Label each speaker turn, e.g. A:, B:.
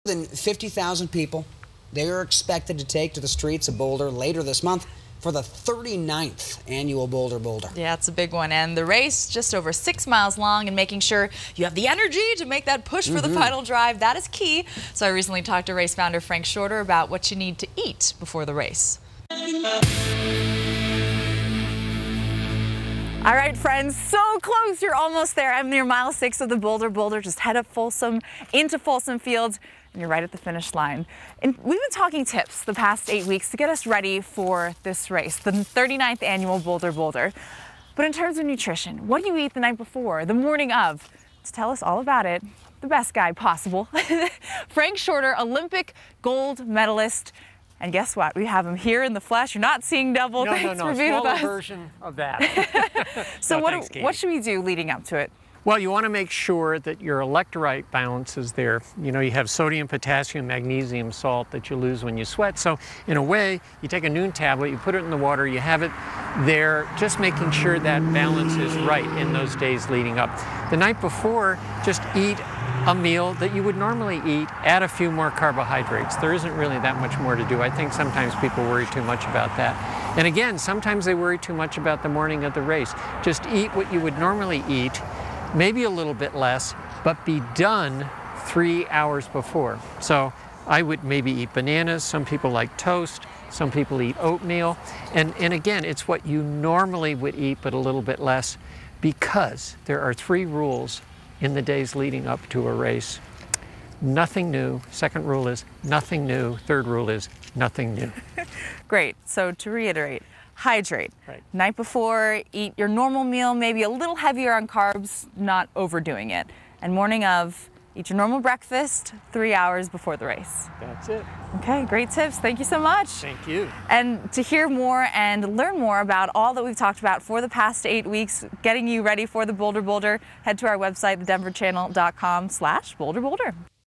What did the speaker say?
A: More than 50,000 people, they are expected to take to the streets of Boulder later this month for the 39th annual Boulder.
B: Yeah, it's a big one. And the race, just over 6 miles long, and making sure you have the energy to make that push for the final drive, that is key. So I recently talked to race founder Frank Shorter about what you need to eat before the race. All right, friends, so close. You're almost there. I'm near mile 6 of the Boulder. Just head up Folsom into Folsom Fields, and you're right at the finish line. And we've been talking tips the past 8 weeks to get us ready for this race, the 39th annual Boulder. But in terms of nutrition, what do you eat the night before, the morning of? To tell us all about it, the best guy possible, Frank Shorter, Olympic gold medalist. And guess what? We have him here in the flesh. You're not seeing double.
C: No,
B: Thanks for being with
C: smaller
B: us.
C: version of that.
B: So
C: thanks,
B: what should we do leading up to it?
C: Well, you want to make sure that your electrolyte balance is there. You know, you have sodium, potassium, magnesium, salt that you lose when you sweat. So in a way, you take a Noon tablet, you put it in the water, you have it there, just making sure that balance is right in those days leading up. The night before, just eat a meal that you would normally eat, add a few more carbohydrates. There isn't really that much more to do. I think sometimes people worry too much about that. And again, sometimes they worry too much about the morning of the race. Just eat what you would normally eat, maybe a little bit less, but be done 3 hours before. So I would maybe eat bananas. Some people like toast. Some people eat oatmeal. And again, it's what you normally would eat, but a little bit less, because there are 3 rules in the days leading up to a race. Nothing new. Second rule is nothing new. Third rule is nothing new.
B: Great. So to reiterate, hydrate.
C: Right.
B: Night before, eat your normal meal, maybe a little heavier on carbs, not overdoing it. And morning of, eat your normal breakfast 3 hours before the race.
C: That's it.
B: Okay, great tips. Thank you so much.
C: Thank you.
B: And to hear more and learn more about all that we've talked about for the past 8 weeks, getting you ready for the Boulder, head to our website, thedenverchannel.com/Boulder.